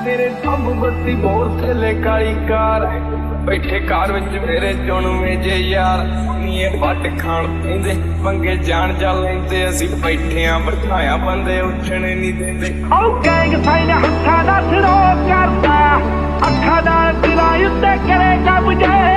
तेरे थंब बत्ती बोर थले काली कार बैठे कार विच मेरे चुनवे जे यार नीए पट खाण पेंदे पंगे जान जा लेंदे असी बैठे आ बिठाया बंदे उठने नहीं देंदे ओ गैंग साइन हत्था दा सिरो करदा अखा नाल दिला उत्ते करेगा मुझे।